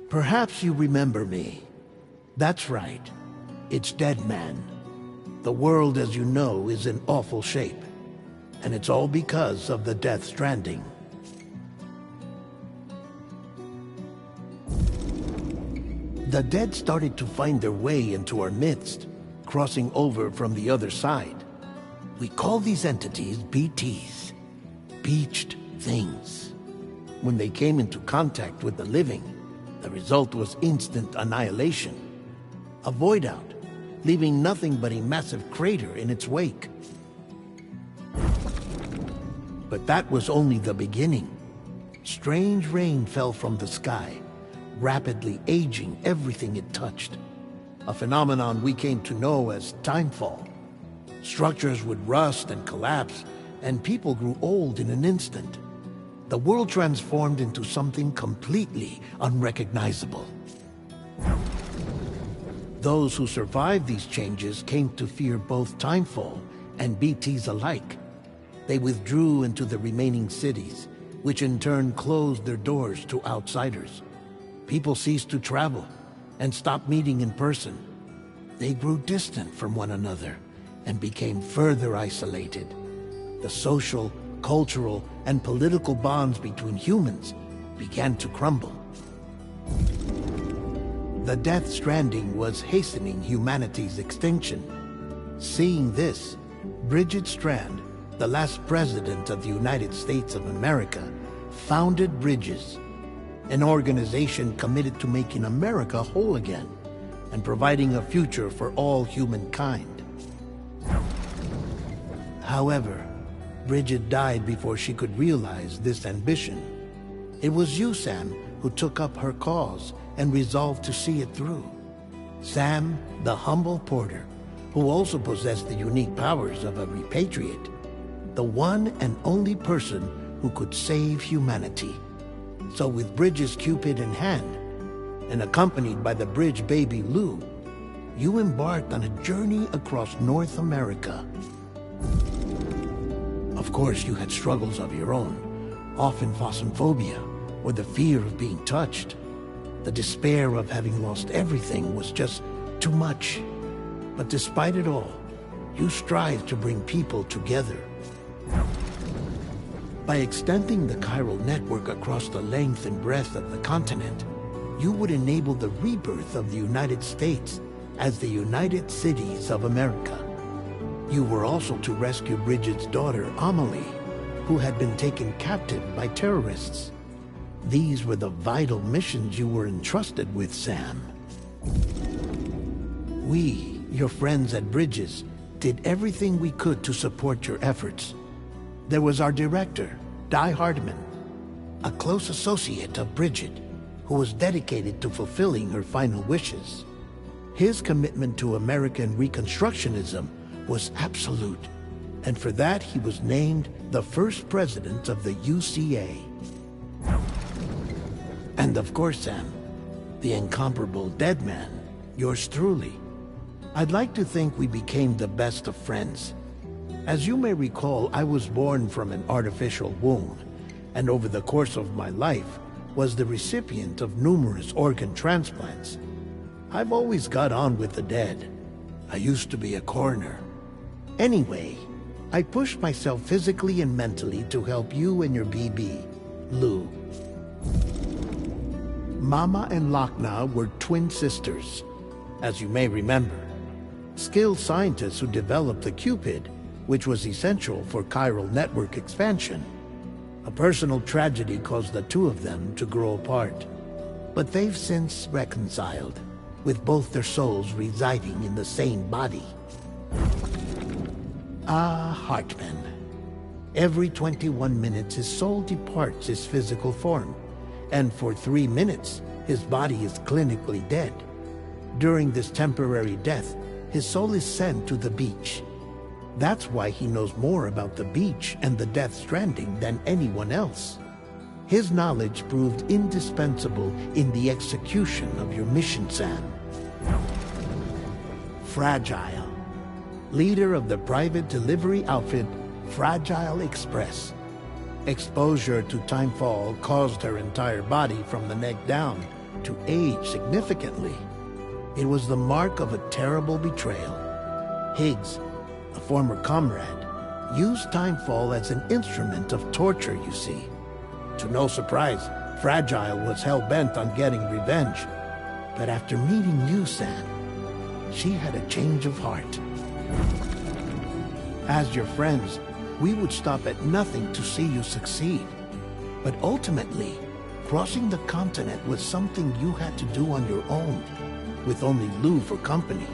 Perhaps you remember me. That's right. It's Dead Man. The world, as you know, is in awful shape. And it's all because of the Death Stranding. The dead started to find their way into our midst, crossing over from the other side. We call these entities BTs, Beached Things. When they came into contact with the living, the result was instant annihilation. A void out, leaving nothing but a massive crater in its wake. But that was only the beginning. Strange rain fell from the sky, rapidly aging everything it touched. A phenomenon we came to know as timefall. Structures would rust and collapse, and people grew old in an instant. The world transformed into something completely unrecognizable. Those who survived these changes came to fear both timefall and BTs alike. They withdrew into the remaining cities, which in turn closed their doors to outsiders. People ceased to travel and stopped meeting in person. They grew distant from one another and became further isolated. The social, cultural, and political bonds between humans began to crumble. The Death Stranding was hastening humanity's extinction. Seeing this, Bridget Strand, the last president of the United States of America, founded Bridges, an organization committed to making America whole again and providing a future for all humankind. However, Bridget died before she could realize this ambition. It was you, Sam, who took up her cause and resolved to see it through. Sam, the humble porter, who also possessed the unique powers of a repatriate, the one and only person who could save humanity. So with Bridges' Cupid in hand, and accompanied by the bridge baby Lou, you embarked on a journey across North America. Of course, you had struggles of your own, often phasmophobia, or the fear of being touched. The despair of having lost everything was just too much. But despite it all, you strived to bring people together. By extending the chiral network across the length and breadth of the continent, you would enable the rebirth of the United States as the United Cities of America. You were also to rescue Bridget's daughter, Amelie, who had been taken captive by terrorists. These were the vital missions you were entrusted with, Sam. We, your friends at Bridges, did everything we could to support your efforts. There was our director, Di Hardman, a close associate of Bridget, who was dedicated to fulfilling her final wishes. His commitment to American Reconstructionism was absolute, and for that he was named the first president of the UCA. And of course, Sam, the incomparable Dead Man, yours truly. I'd like to think we became the best of friends. As you may recall, I was born from an artificial womb, and over the course of my life was the recipient of numerous organ transplants. I've always got on with the dead. I used to be a coroner. Anyway, I pushed myself physically and mentally to help you and your BB, Lou. Mama and Lakna were twin sisters, as you may remember. Skilled scientists who developed the Cupid, which was essential for chiral network expansion. A personal tragedy caused the two of them to grow apart. But they've since reconciled, with both their souls residing in the same body. Hartman. Every 21 minutes his soul departs his physical form, and for 3 minutes his body is clinically dead. During this temporary death, his soul is sent to the beach. That's why he knows more about the beach and the Death Stranding than anyone else. His knowledge proved indispensable in the execution of your mission, Sam. Fragile. Leader of the private delivery outfit, Fragile Express. Exposure to timefall caused her entire body from the neck down to age significantly. It was the mark of a terrible betrayal. Higgs, a former comrade, used Timefall as an instrument of torture, you see. To no surprise, Fragile was hell-bent on getting revenge. But after meeting you, Sam, she had a change of heart. As your friends, we would stop at nothing to see you succeed. But ultimately, crossing the continent was something you had to do on your own, with only Lou for company,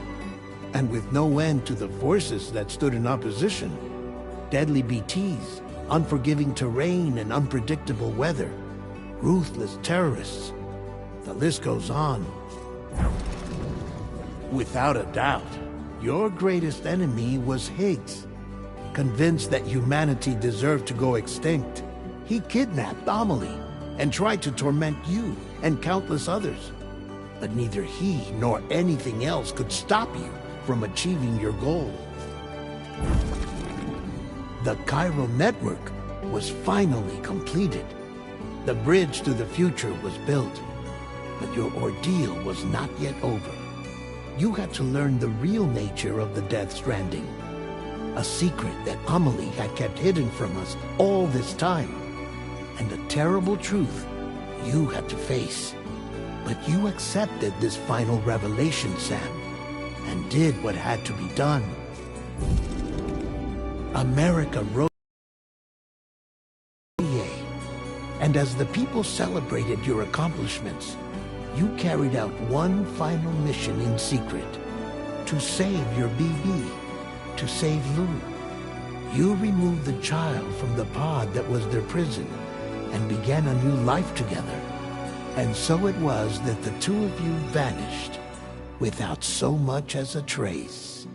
and with no end to the forces that stood in opposition. Deadly BTs, unforgiving terrain and unpredictable weather, ruthless terrorists. The list goes on. Without a doubt, your greatest enemy was Higgs. Convinced that humanity deserved to go extinct, he kidnapped Amelie and tried to torment you and countless others. But neither he nor anything else could stop you from achieving your goal. The chiral network was finally completed. The bridge to the future was built. But your ordeal was not yet over. You had to learn the real nature of the Death Stranding. A secret that Amelie had kept hidden from us all this time. And a terrible truth you had to face. But you accepted this final revelation, Sam, and did what had to be done. America rose, and as the people celebrated your accomplishments, you carried out one final mission in secret. To save your BB, to save Lou. You removed the child from the pod that was their prison, and began a new life together. And so it was that the two of you vanished, without so much as a trace.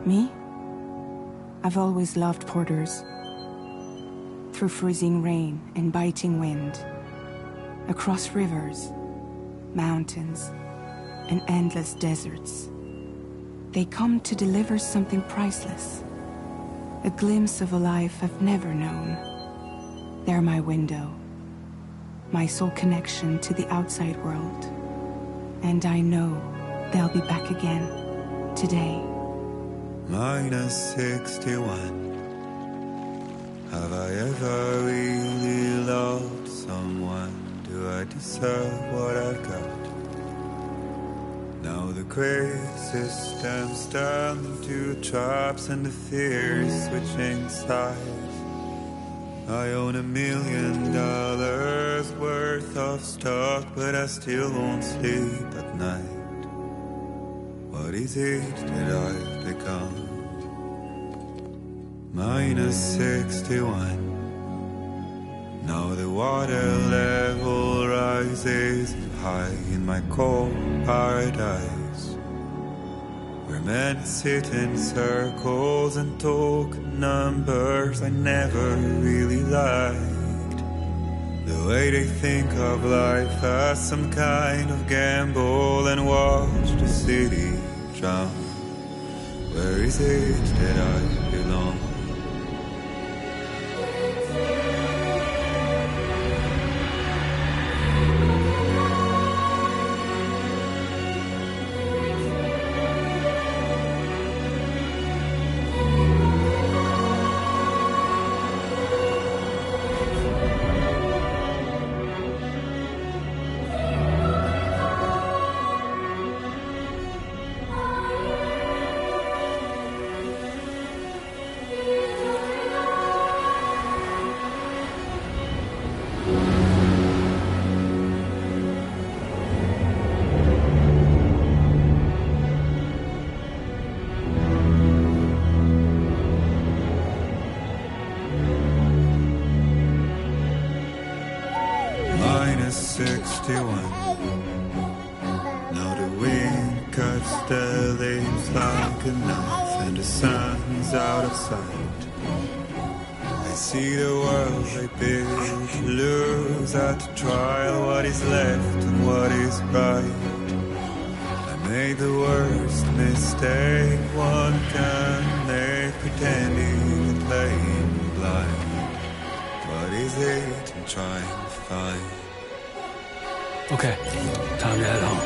Me? I've always loved porters. Through freezing rain and biting wind, across rivers, mountains, and endless deserts, they come to deliver something priceless, a glimpse of a life I've never known. They're my window, my sole connection to the outside world. And I know they'll be back again, today. -61. Have I ever really loved someone? Do I deserve what I've got? Now the crazy system's turned into traps and the fears switching sides. I own $1 million worth of stock, but I still won't sleep at night. What is it that I've become? -61. Now the water level rises high in my cold paradise, where men sit in circles and talk numbers I never really liked. The way they think of life as some kind of gamble and watch the city drown. Where is it that I belong? -61. Now the wind cuts the leaves like a knife, and the sun's out of sight. I see the world I built lose at the trial, what is left and what is right. I made the worst mistake one can make, pretending and playing blind. What is it I'm trying to find? Okay, time to head home.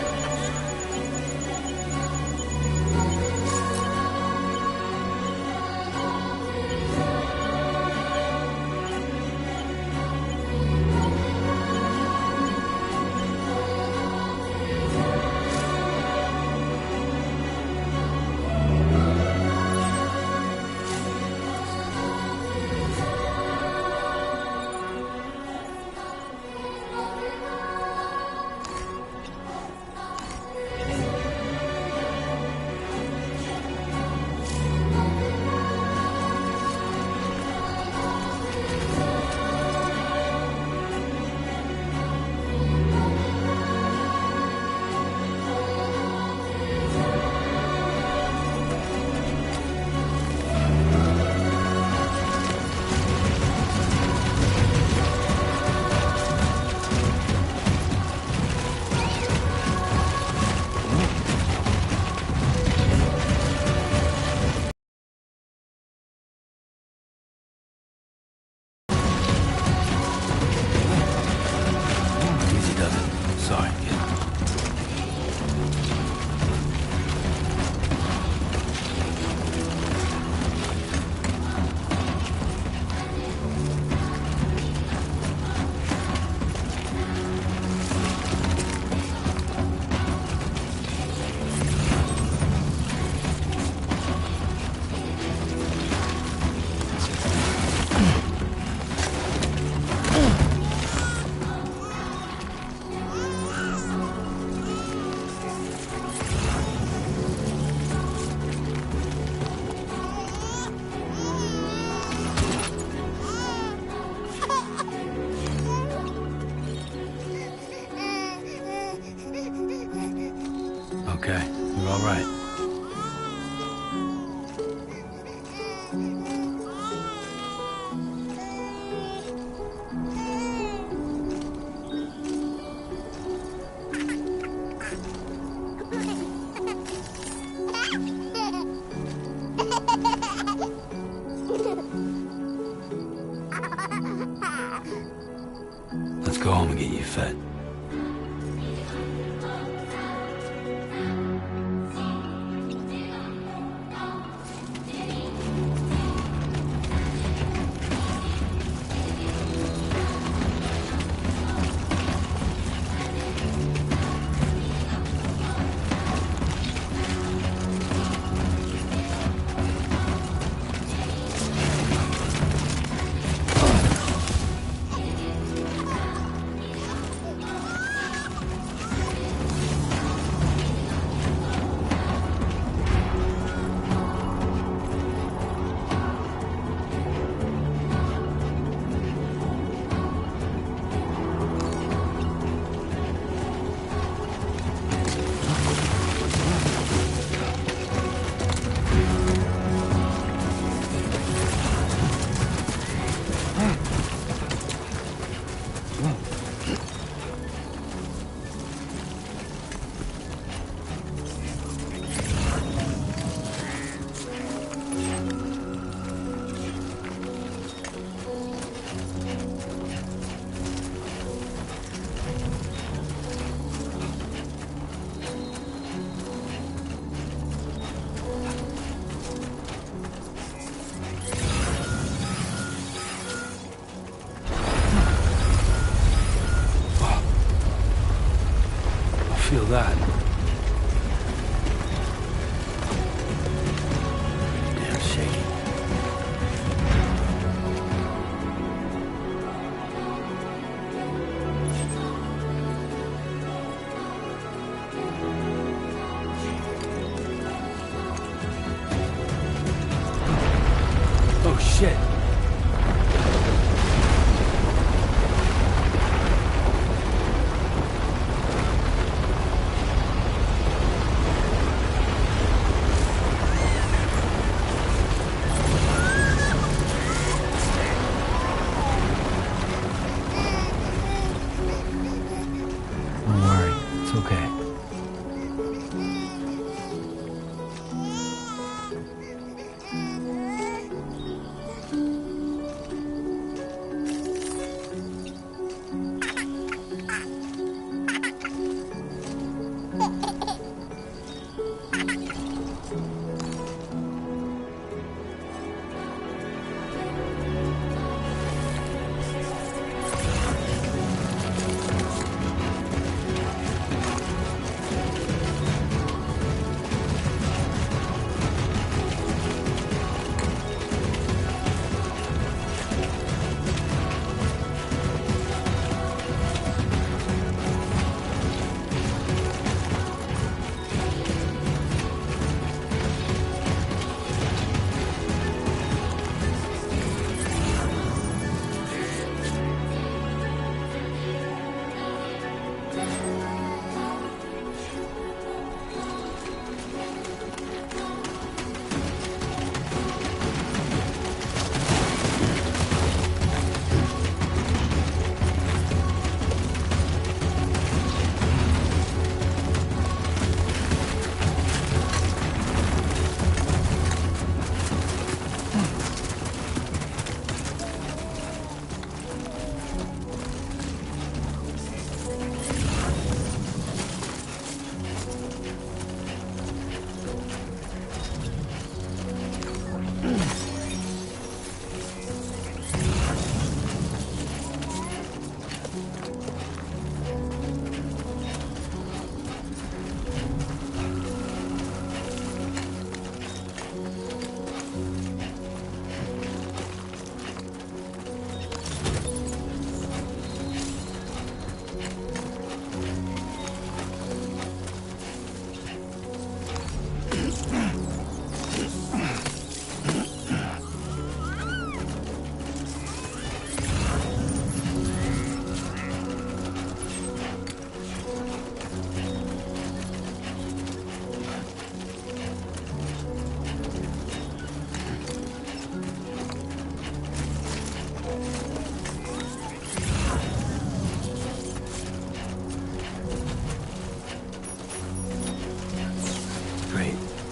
Okay, you're all right. fit. Feel that. Damn shaky. Oh shit. Don't worry, it's okay.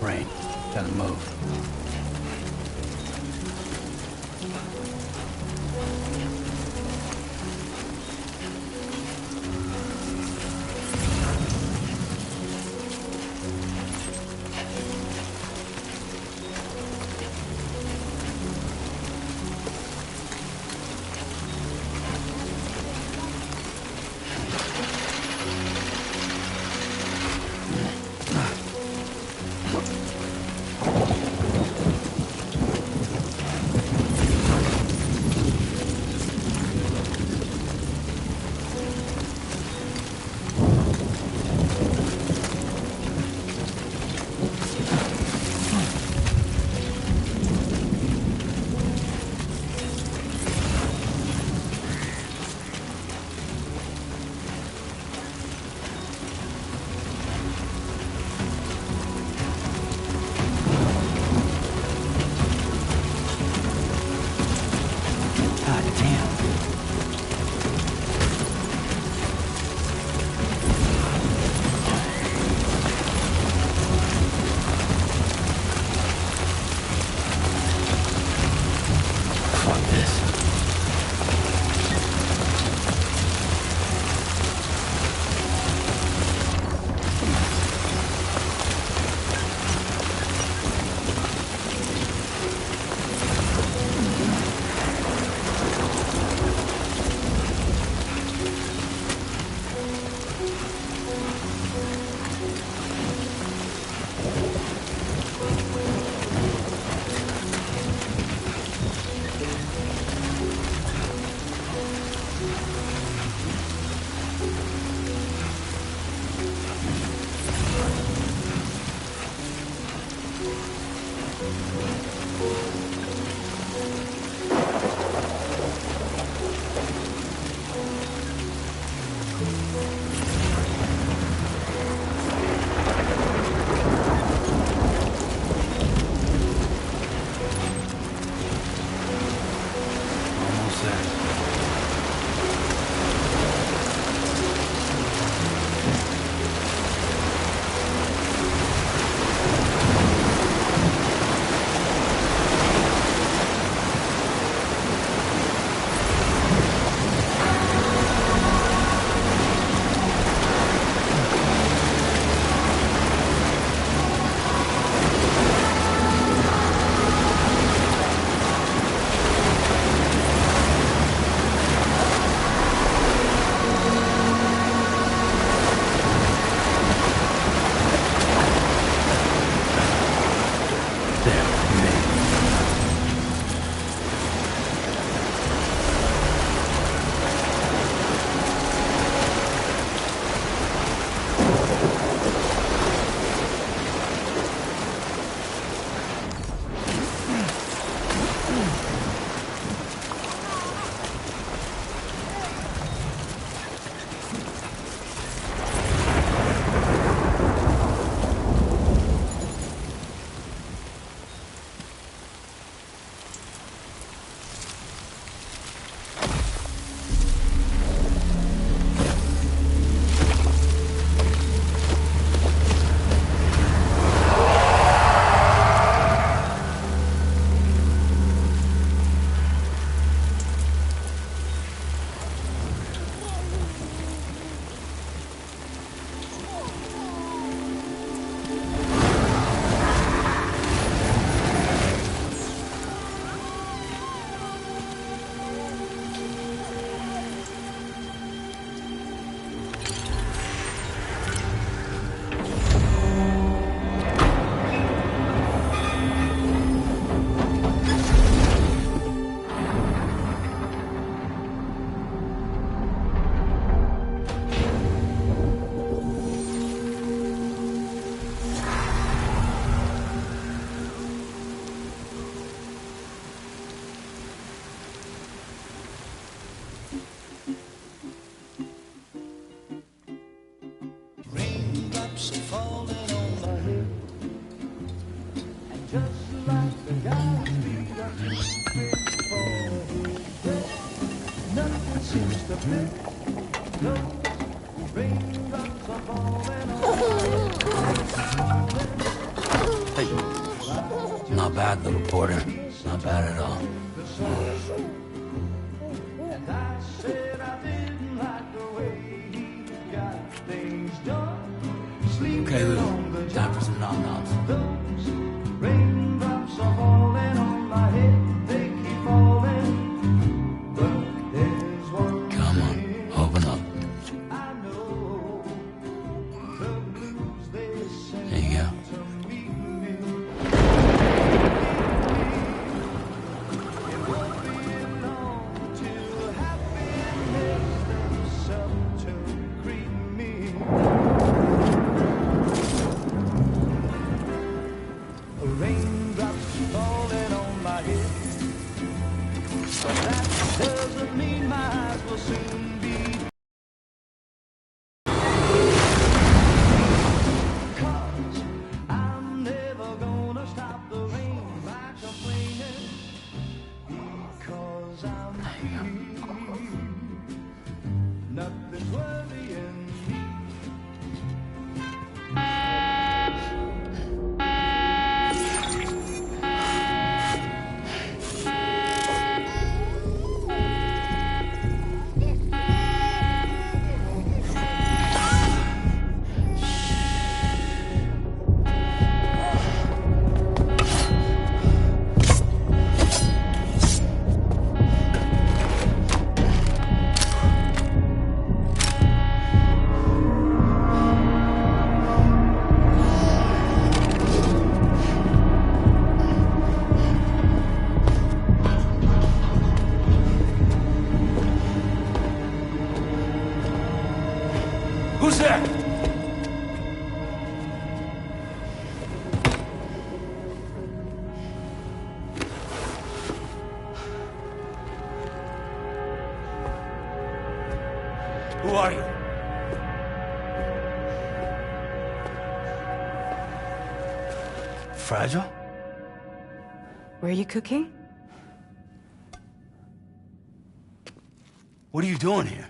Rain. Gotta move. Hey. Not bad, little porter. Not bad at all. Okay, Lou. Time for some nom-noms. Come on, open up. There you go. are you? Fragile? Were you cooking? What are you doing here?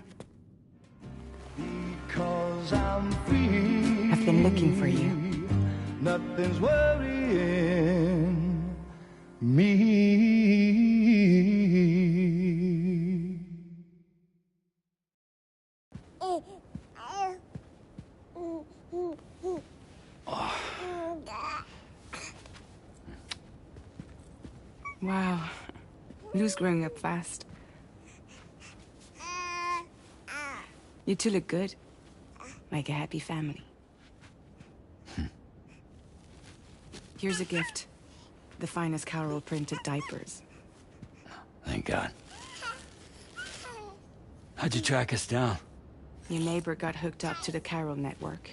Because I'm free. I've been looking for you. Nothing's worrying me. Wow. Lou's growing up fast. You two look good. Like a happy family. Here's a gift. The finest Carol printed diapers. Thank God. How'd you track us down? Your neighbor got hooked up to the Carol network.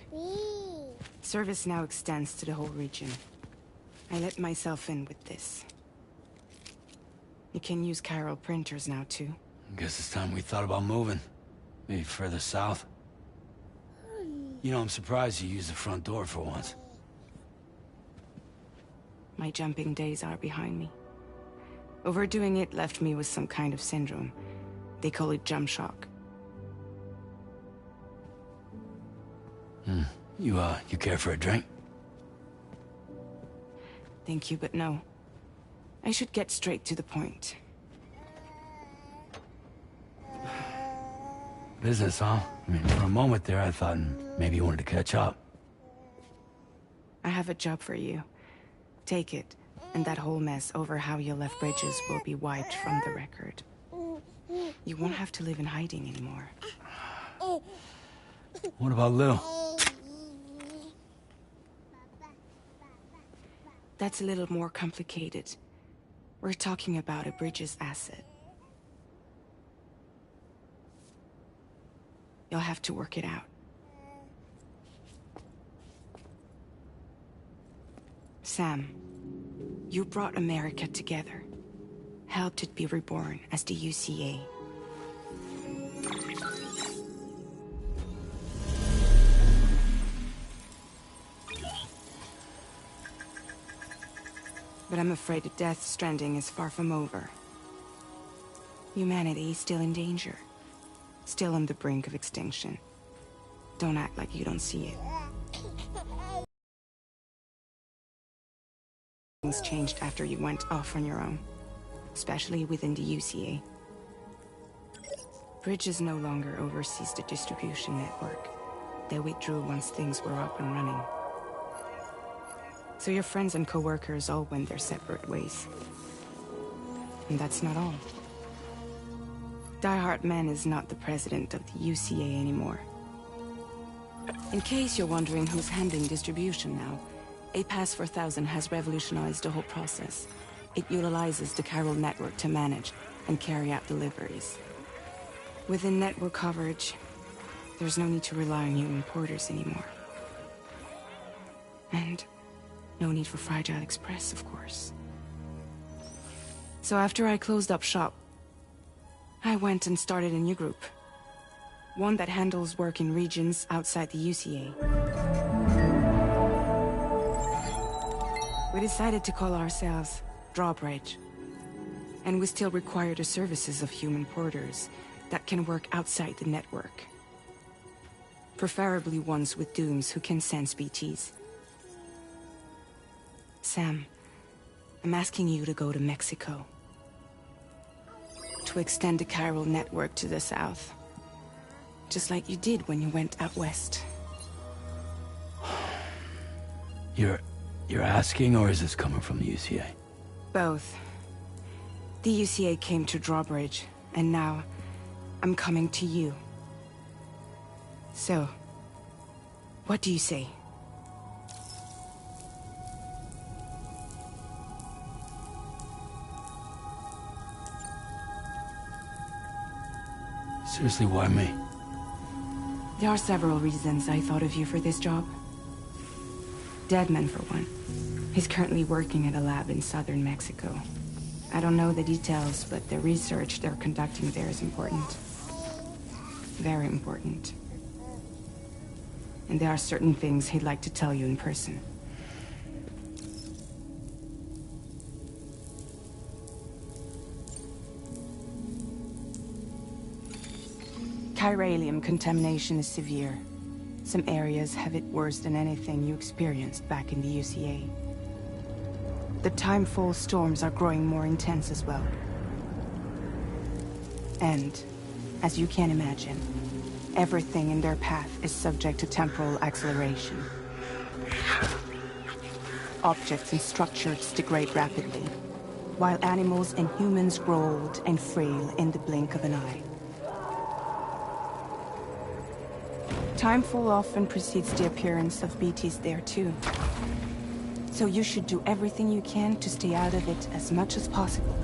Service now extends to the whole region. I let myself in with this. You can use Carol printers now, too. Guess it's time we thought about moving. Maybe further south. You know, I'm surprised you used the front door for once. My jumping days are behind me. Overdoing it left me with some kind of syndrome. They call it jump shock. You care for a drink? Thank you, but no. I should get straight to the point. Business, huh? I mean, for a moment there, I thought maybe you wanted to catch up. I have a job for you. Take it, and that whole mess over how you left Bridges will be wiped from the record. You won't have to live in hiding anymore. What about Lou? That's a little more complicated. We're talking about a Bridges asset. You'll have to work it out. Sam, you brought America together. Helped it be reborn as the UCA. But I'm afraid that Death Stranding is far from over. Humanity is still in danger. Still on the brink of extinction. Don't act like you don't see it. Things changed after you went off on your own. Especially within the UCA. Bridges no longer oversees the distribution network. They withdrew once things were up and running. So your friends and co-workers all went their separate ways. And that's not all. Die Hard Man is not the president of the UCA anymore. In case you're wondering who's handling distribution now, A Pass 4000 has revolutionized the whole process. It utilizes the Carol network to manage and carry out deliveries. Within network coverage, there's no need to rely on human porters anymore. And no need for Fragile Express, of course. So after I closed up shop, I went and started a new group. One that handles work in regions outside the UCA. We decided to call ourselves Drawbridge. And we still require the services of human porters that can work outside the network. Preferably ones with dooms who can sense BTs. Sam, I'm asking you to go to Mexico. To extend the Carol network to the south. Just like you did when you went out west. You're asking, or is this coming from the UCA? Both. The UCA came to Drawbridge, and now I'm coming to you. So, what do you say? Seriously, why me? There are several reasons I thought of you for this job. Deadman, for one. He's currently working at a lab in southern Mexico. I don't know the details, but the research they're conducting there is important. Very important. And there are certain things he'd like to tell you in person. Chiralium contamination is severe. Some areas have it worse than anything you experienced back in the UCA. The timefall storms are growing more intense as well. And, as you can imagine, everything in their path is subject to temporal acceleration. Objects and structures degrade rapidly, while animals and humans grow old and frail in the blink of an eye. Timefall often precedes the appearance of BTs there too. So you should do everything you can to stay out of it as much as possible.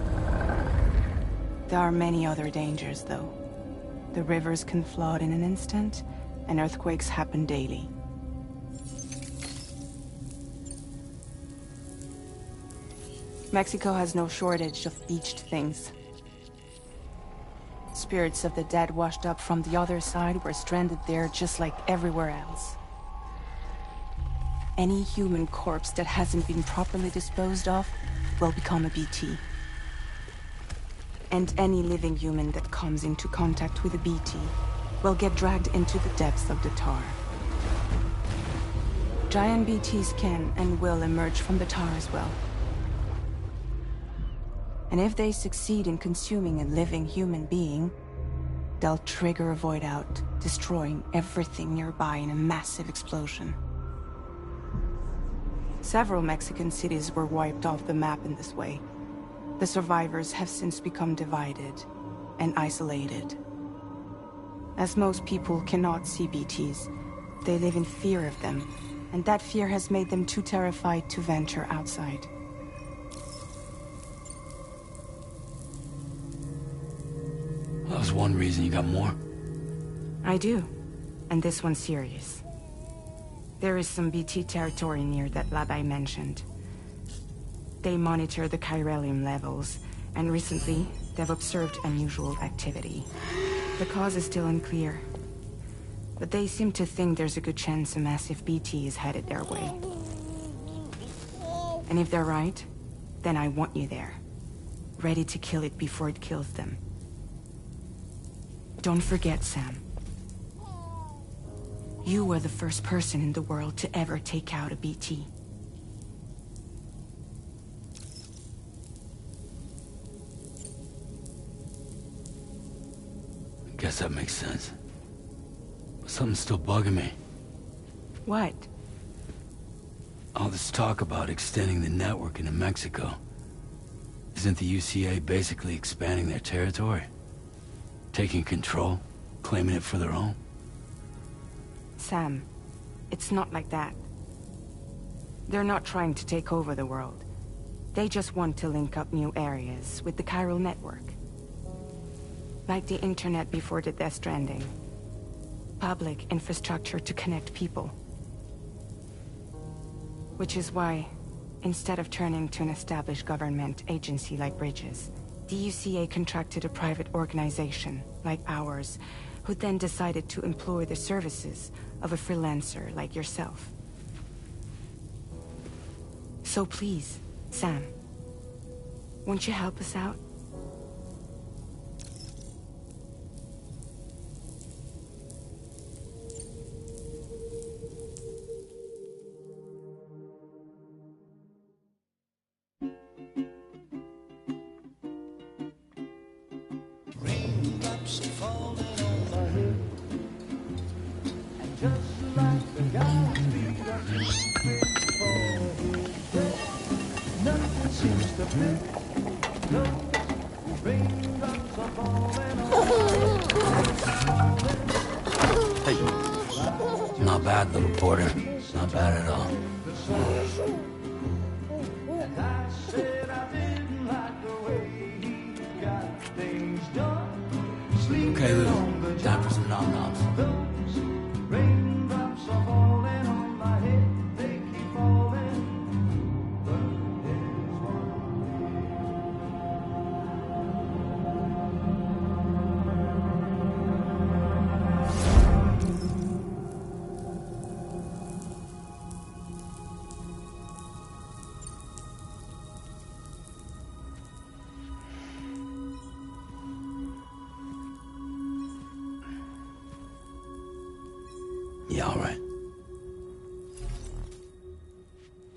There are many other dangers, though. The rivers can flood in an instant, and earthquakes happen daily. Mexico has no shortage of beached things. Spirits of the dead washed up from the other side were stranded there just like everywhere else. Any human corpse that hasn't been properly disposed of will become a BT. And any living human that comes into contact with a BT will get dragged into the depths of the tar. Giant BTs can and will emerge from the tar as well. And if they succeed in consuming a living human being, they'll trigger a void out, destroying everything nearby in a massive explosion. Several Mexican cities were wiped off the map in this way. The survivors have since become divided and isolated. As most people cannot see BTs, they live in fear of them, and that fear has made them too terrified to venture outside. That was one reason. You got more? I do, and this one's serious. There is some BT territory near that lab I mentioned. They monitor the chiralium levels, and recently, they've observed unusual activity. The cause is still unclear, but they seem to think there's a good chance a massive BT is headed their way. And if they're right, then I want you there, ready to kill it before it kills them. Don't forget, Sam. You were the first person in the world to ever take out a BT. I guess that makes sense. But something's still bugging me. What? All this talk about extending the network into Mexico. Isn't the UCA basically expanding their territory? Taking control? Claiming it for their own? Sam, it's not like that. They're not trying to take over the world. They just want to link up new areas with the chiral network. Like the internet before the Death Stranding. Public infrastructure to connect people. Which is why, instead of turning to an established government agency like Bridges, the UCA contracted a private organization, like ours, who then decided to employ the services of a freelancer like yourself. So please, Sam, won't you help us out? Not bad, little porter. Not bad at all. Okay, Lou. Time for some nom-noms. Yeah, all right.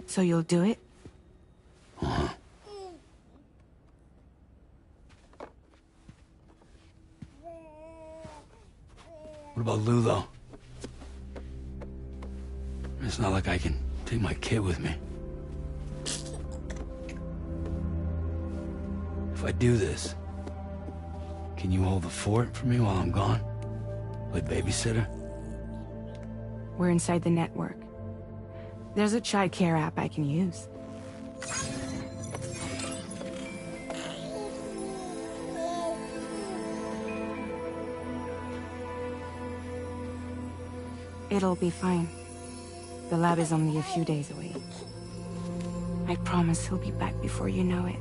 So you'll do it? Uh-huh. What about Lou, though? It's not like I can take my kid with me. If I do this, can you hold the fort for me while I'm gone? Play babysitter? We're inside the network. There's a child care app I can use. It'll be fine. The lab is only a few days away. I promise he'll be back before you know it.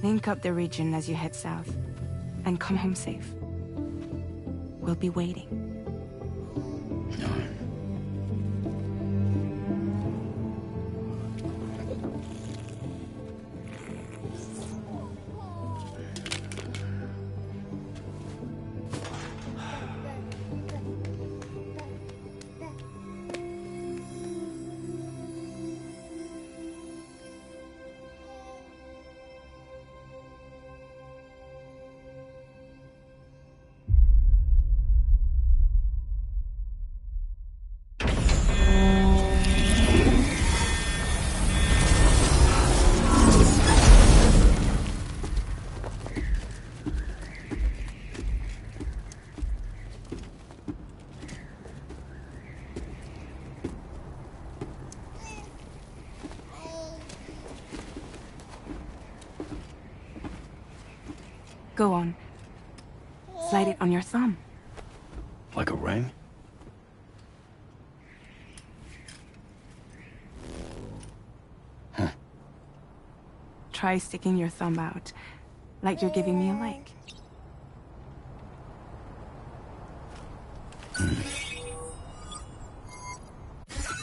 Link up the region as you head south, and come home safe. We'll be waiting. All right. Go on. Slide it on your thumb. Like a ring? Huh. Try sticking your thumb out, like you're giving me a like.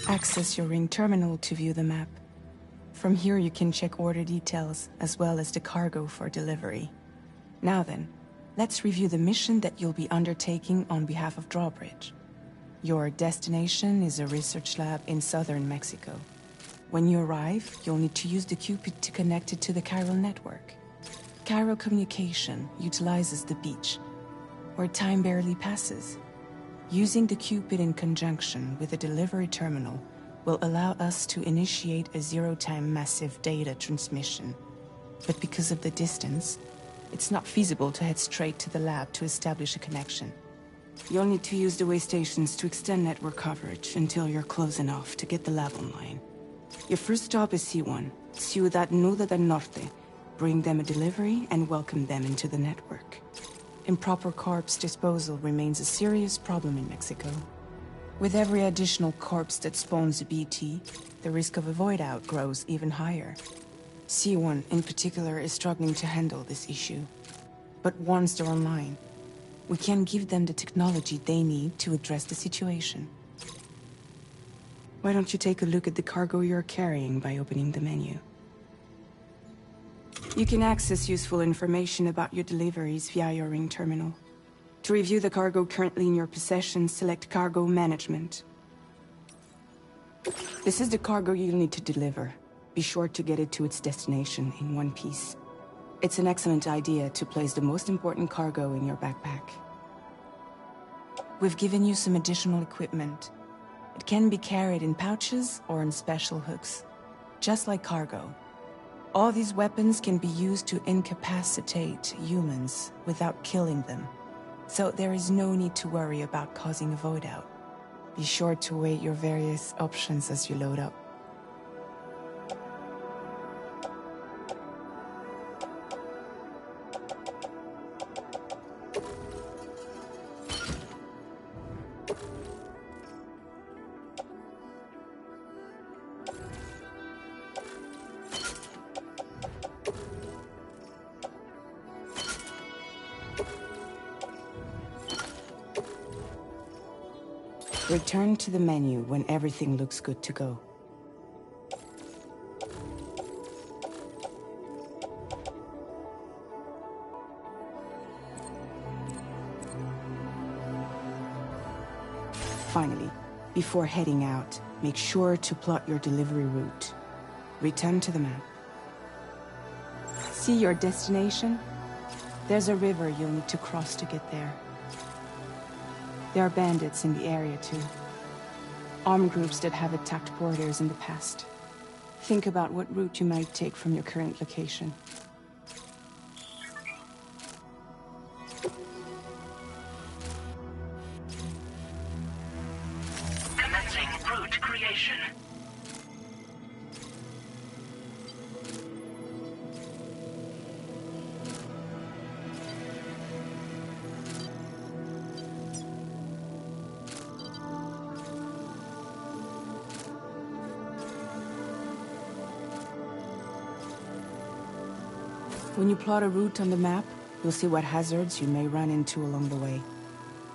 Access your ring terminal to view the map. From here you can check order details, as well as the cargo for delivery. Now then, let's review the mission that you'll be undertaking on behalf of Drawbridge. Your destination is a research lab in southern Mexico. When you arrive, you'll need to use the Cupid to connect it to the chiral network. Chiral communication utilizes the beach, where time barely passes. Using the Cupid in conjunction with a delivery terminal will allow us to initiate a zero-time massive data transmission. But because of the distance, it's not feasible to head straight to the lab to establish a connection. You'll need to use the way stations to extend network coverage until you're close enough to get the lab online. Your first stop is C1, Ciudad Nuda del Norte. Bring them a delivery and welcome them into the network. Improper corpse disposal remains a serious problem in Mexico. With every additional corpse that spawns a BT, the risk of a void out grows even higher. C1 in particular is struggling to handle this issue. But once they're online, we can give them the technology they need to address the situation. Why don't you take a look at the cargo you're carrying by opening the menu? You can access useful information about your deliveries via your ring terminal. To review the cargo currently in your possession, select Cargo Management. This is the cargo you'll need to deliver. Be sure to get it to its destination in one piece. It's an excellent idea to place the most important cargo in your backpack. We've given you some additional equipment. It can be carried in pouches or in special hooks, just like cargo. All these weapons can be used to incapacitate humans without killing them. So there is no need to worry about causing a void out. Be sure to weigh your various options as you load up. Return to the menu when everything looks good to go. Before heading out, make sure to plot your delivery route. Return to the map. See your destination? There's a river you'll need to cross to get there. There are bandits in the area too. Armed groups that have attacked borders in the past. Think about what route you might take from your current location. Commencing route creation. When you plot a route on the map, you'll see what hazards you may run into along the way.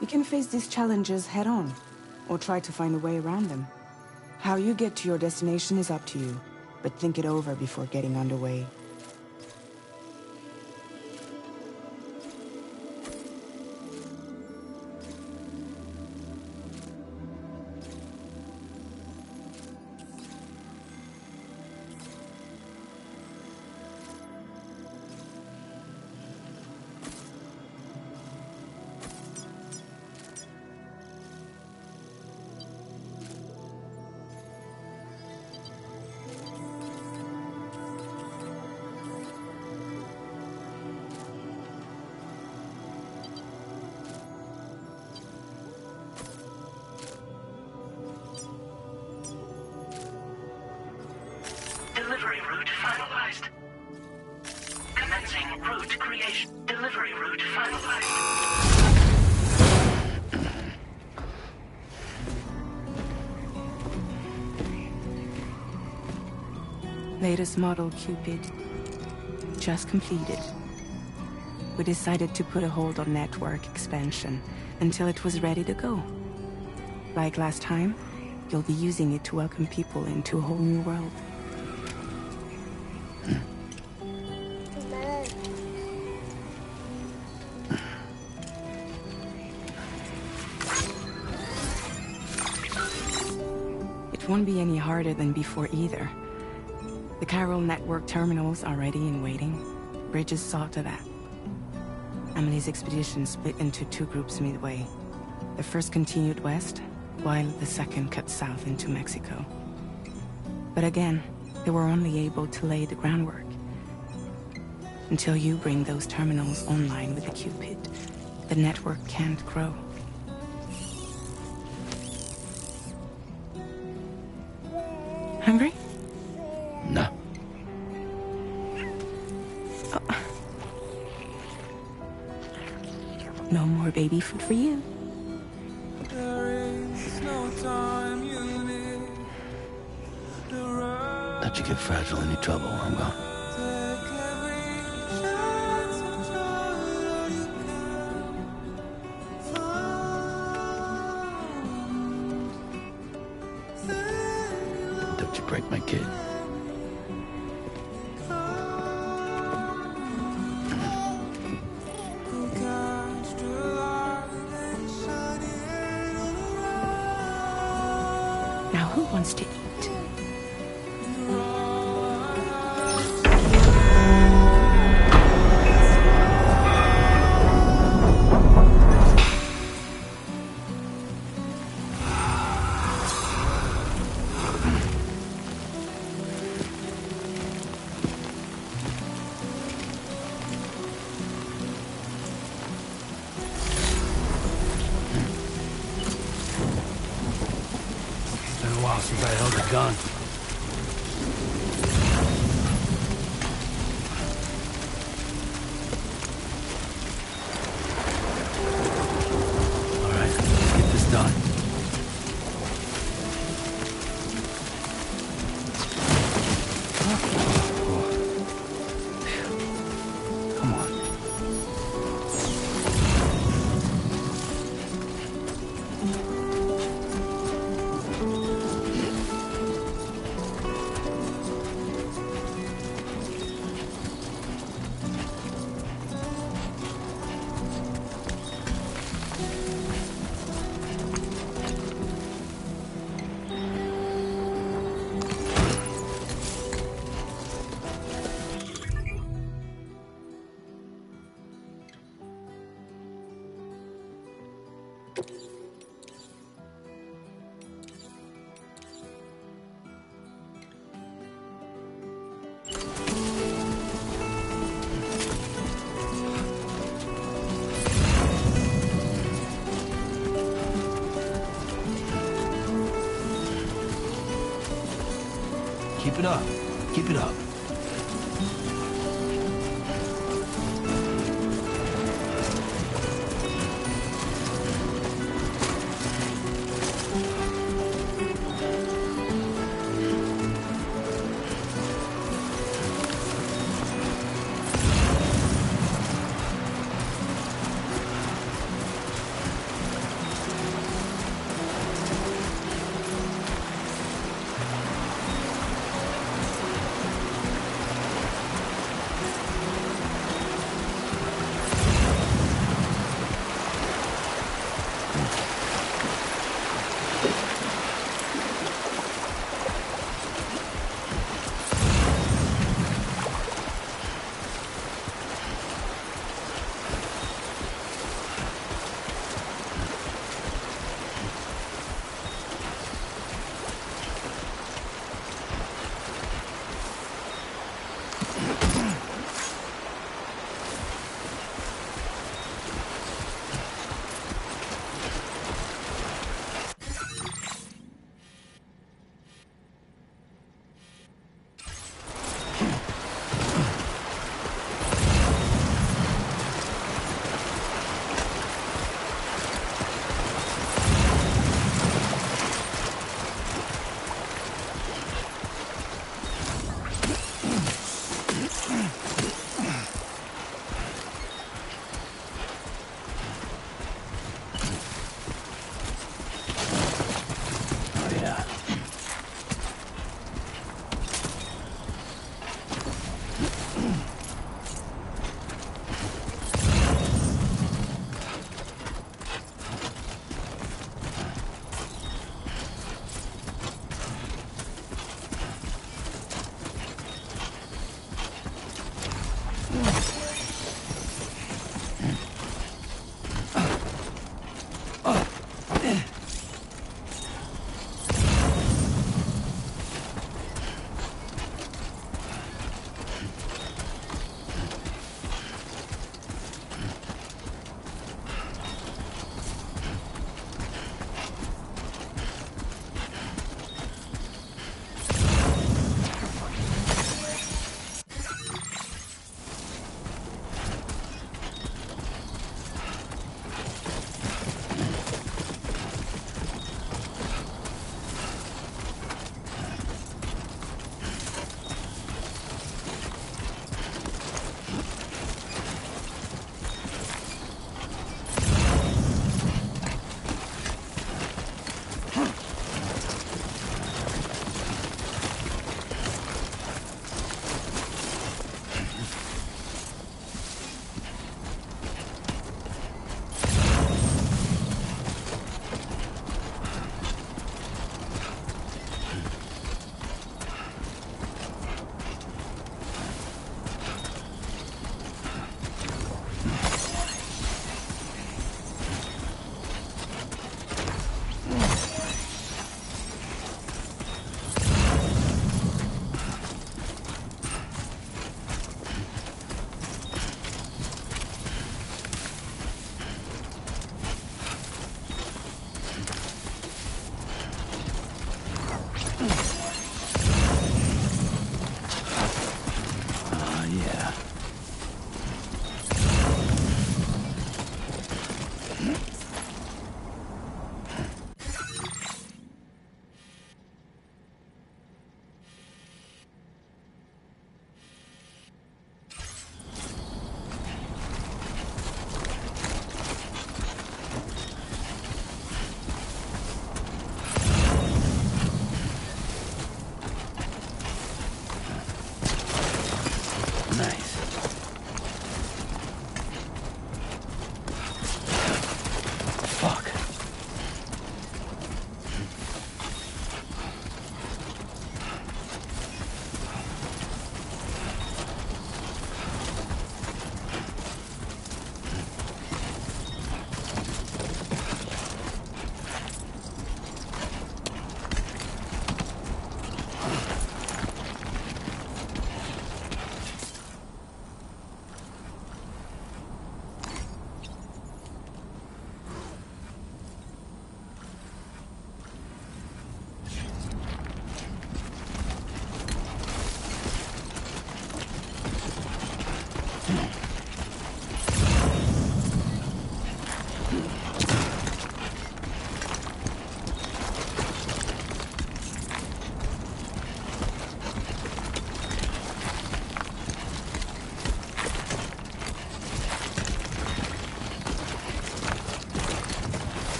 You can face these challenges head-on, or try to find a way around them. How you get to your destination is up to you, but think it over before getting underway. Delivery route finalized. Commencing route creation. Delivery route finalized. Latest model Cupid. Just completed. We decided to put a hold on network expansion until it was ready to go. Like last time, you'll be using it to welcome people into a whole new world. It won't be any harder than before either. The Chiral network terminals are ready and waiting. Bridges saw to that. Emily's expedition split into two groups midway. The first continued west, while the second cut south into Mexico. But again, they were only able to lay the groundwork. Until you bring those terminals online with the Cupid, the network can't grow. Hungry? No. No more baby food for you. Let you get fragile any trouble while I'm gone. Don't you break my kid. Now who wants to eat? It's been a while since I held a gun. All right, let's get this done. Come on. Keep it up. Keep it up.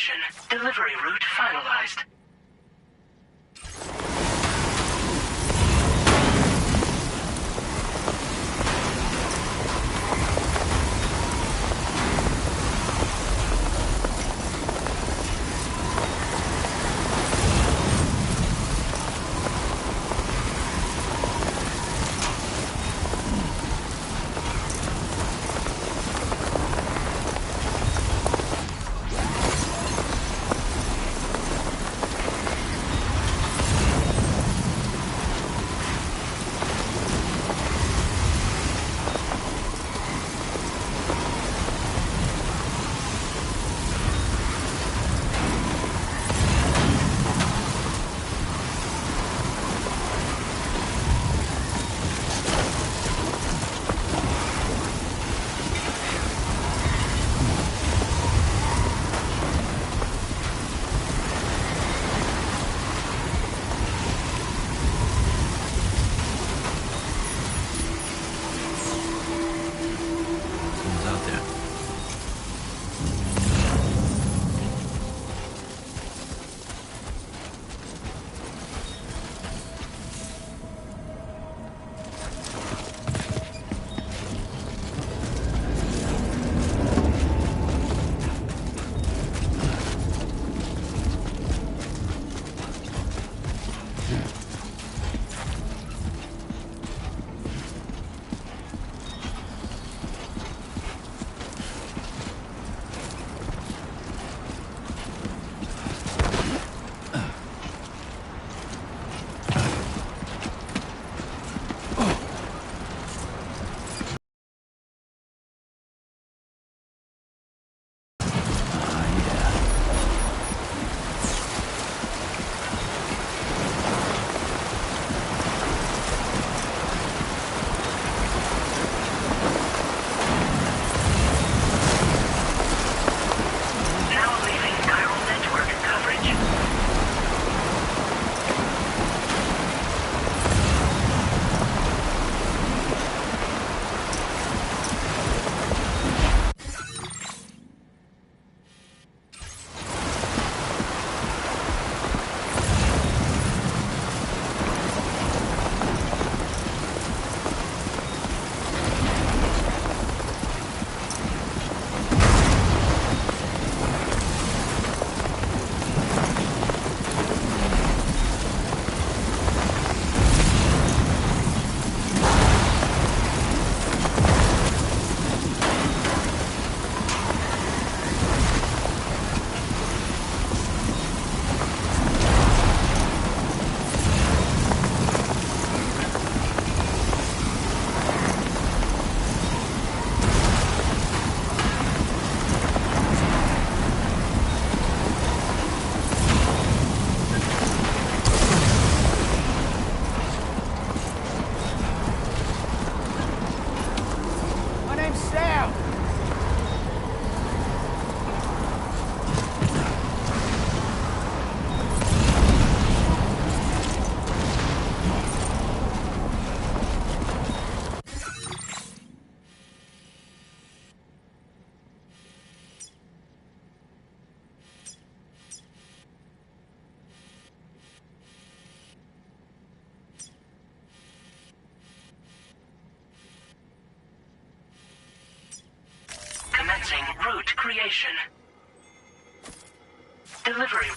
creation. Delivery route finalized. Someone's out there. Now leaving chiral network coverage. My name's Sam. Commencing route creation. Delivery.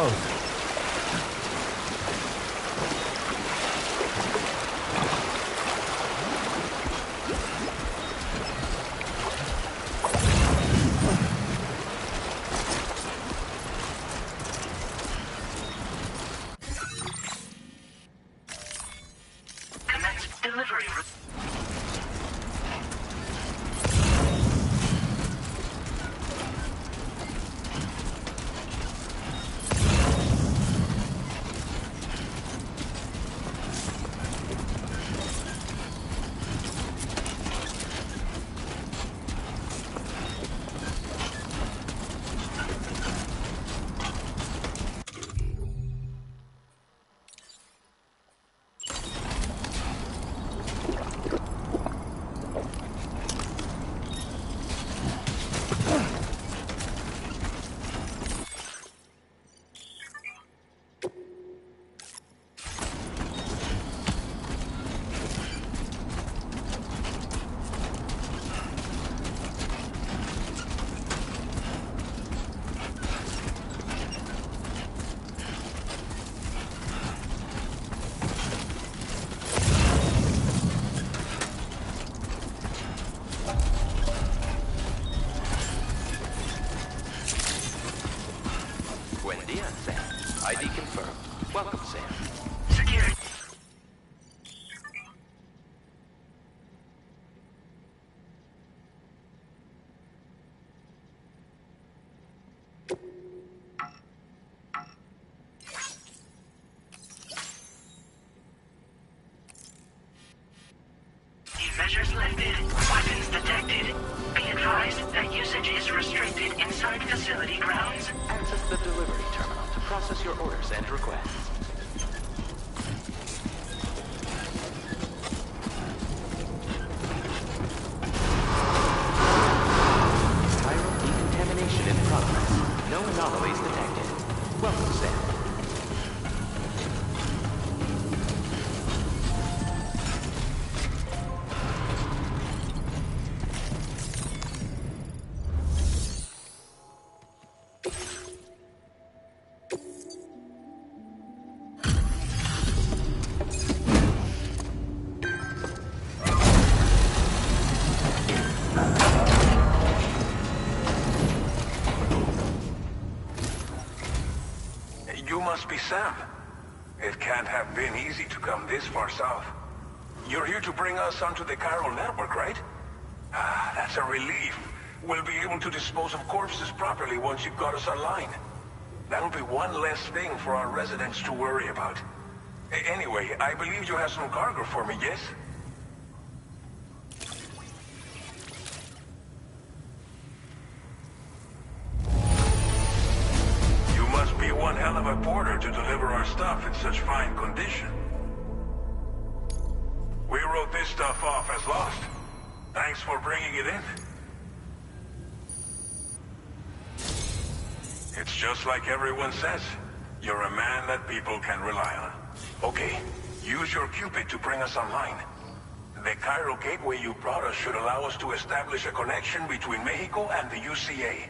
close. Commence delivery route. Buen dia, Sam. ID confirmed. Welcome, Sam. Security. Measures lifted. Weapons detected. Be advised that usage is restricted inside facility grounds. Access the delivery terminal to process your orders and requests. Viral decontamination in progress. No anomalies detected. Welcome, Sam. You must be Sam. It can't have been easy to come this far south. You're here to bring us onto the chiral network, right? Ah, that's a relief. We'll be able to dispose of corpses properly once you've got us online. That'll be one less thing for our residents to worry about. Anyway, I believe you have some cargo for me, yes? You must be one hell of a porter to deliver our stuff in such fine condition. We wrote this stuff off as lost. Thanks for bringing it in. It's just like everyone says. You're a man that people can rely on. Okay, use your Cupid to bring us online. The chiral gateway you brought us should allow us to establish a connection between Mexico and the UCA.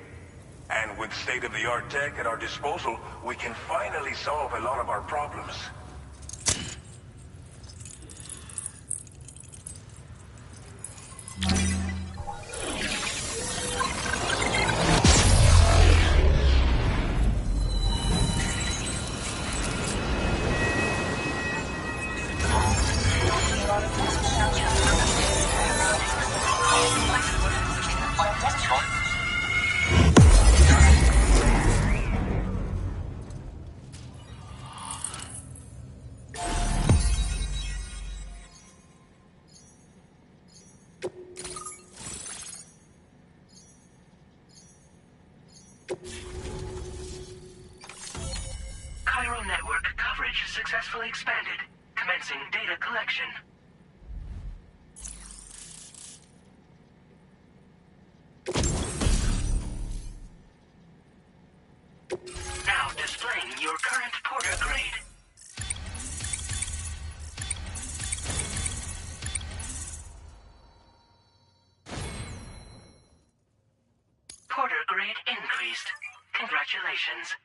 And with state-of-the-art tech at our disposal, we can finally solve a lot of our problems. Chiral network coverage successfully expanded. Commencing data collection. Now displaying your current porter grade. Porter grade increased. Congratulations.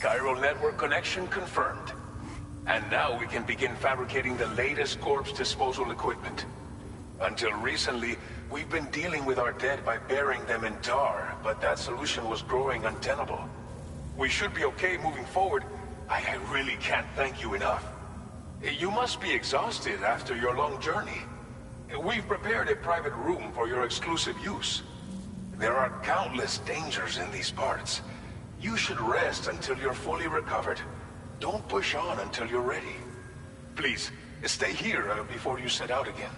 Chiral network connection confirmed. And now we can begin fabricating the latest corpse disposal equipment. Until recently, we've been dealing with our dead by burying them in tar, but that solution was growing untenable. We should be okay moving forward. I really can't thank you enough. You must be exhausted after your long journey. We've prepared a private room for your exclusive use. There are countless dangers in these parts. You should rest until you're fully recovered. Don't push on until you're ready. Please, stay here before you set out again.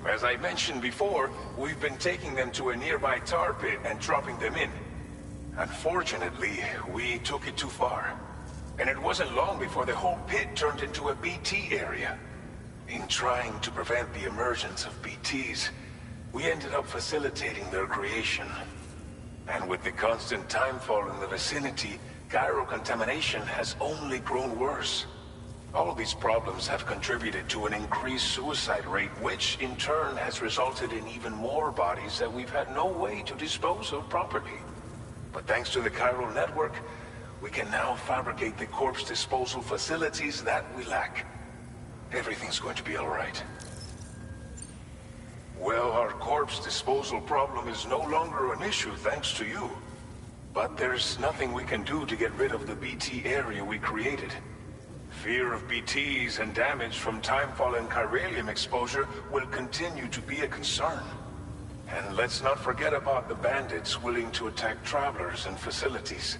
As I mentioned before, we've been taking them to a nearby tar pit and dropping them in. Unfortunately, we took it too far. And it wasn't long before the whole pit turned into a BT area. In trying to prevent the emergence of BTs, we ended up facilitating their creation. And with the constant timefall in the vicinity, chiral contamination has only grown worse. All of these problems have contributed to an increased suicide rate, which in turn has resulted in even more bodies that we've had no way to dispose of properly. But thanks to the chiral network, we can now fabricate the corpse disposal facilities that we lack. Everything's going to be all right. Well, our corpse disposal problem is no longer an issue thanks to you. But there's nothing we can do to get rid of the BT area we created. Fear of BTs and damage from timefall and chiralium exposure will continue to be a concern. And let's not forget about the bandits willing to attack travelers and facilities.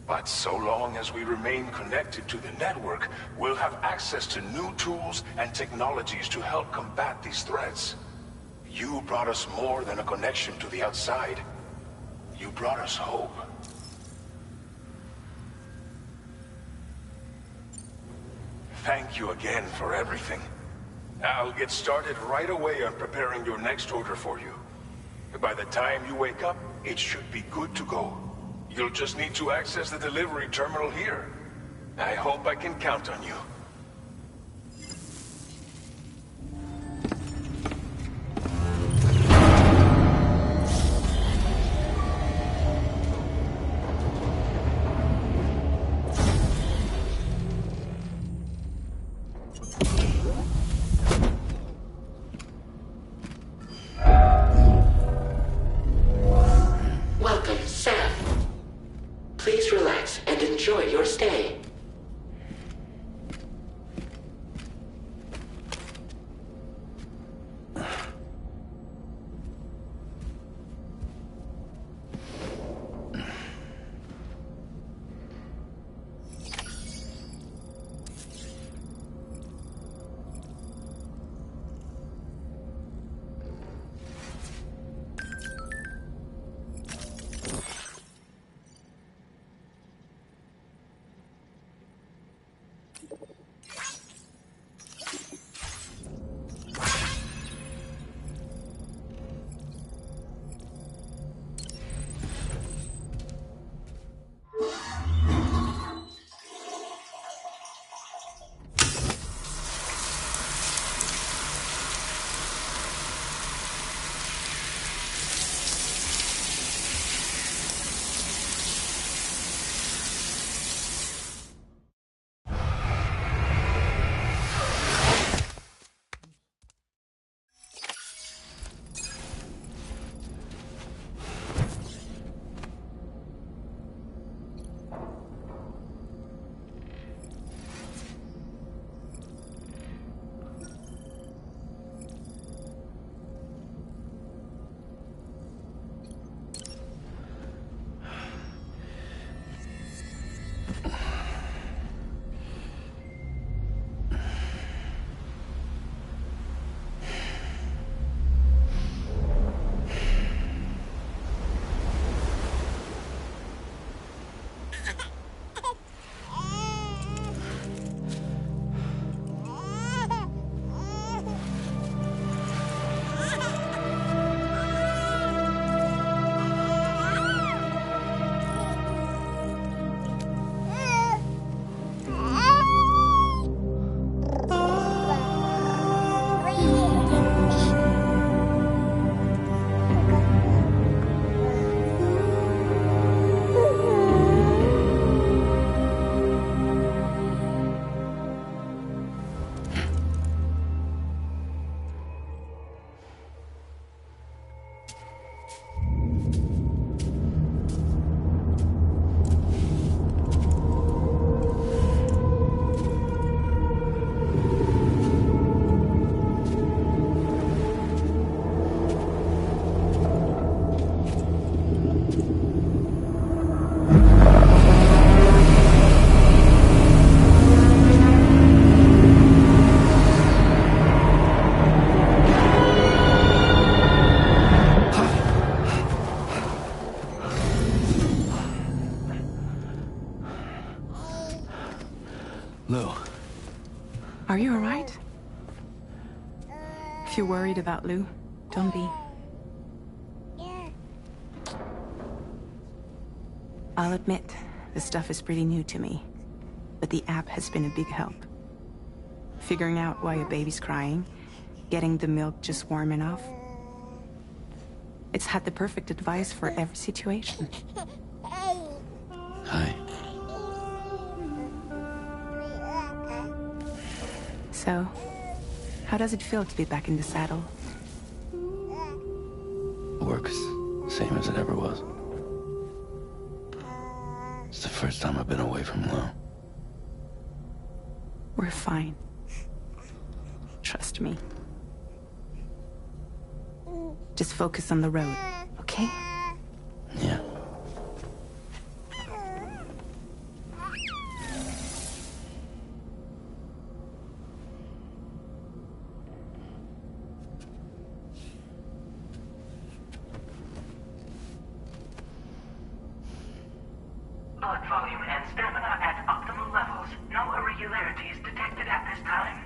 But so long as we remain connected to the network, we'll have access to new tools and technologies to help combat these threats. You brought us more than a connection to the outside. You brought us hope. Thank you again for everything. I'll get started right away on preparing your next order for you. By the time you wake up, it should be good to go. You'll just need to access the delivery terminal here. I hope I can count on you. Are you alright? If you're worried about Lou, don't be. I'll admit, the stuff is pretty new to me, but the app has been a big help. Figuring out why a baby's crying, getting the milk just warm enough. It's had the perfect advice for every situation. Hi. So, how does it feel to be back in the saddle? Works, same as it ever was. It's the first time I've been away from Lou. We're fine. Trust me. Just focus on the road, okay? Yeah. Blood volume and stamina at optimal levels. No irregularities detected at this time.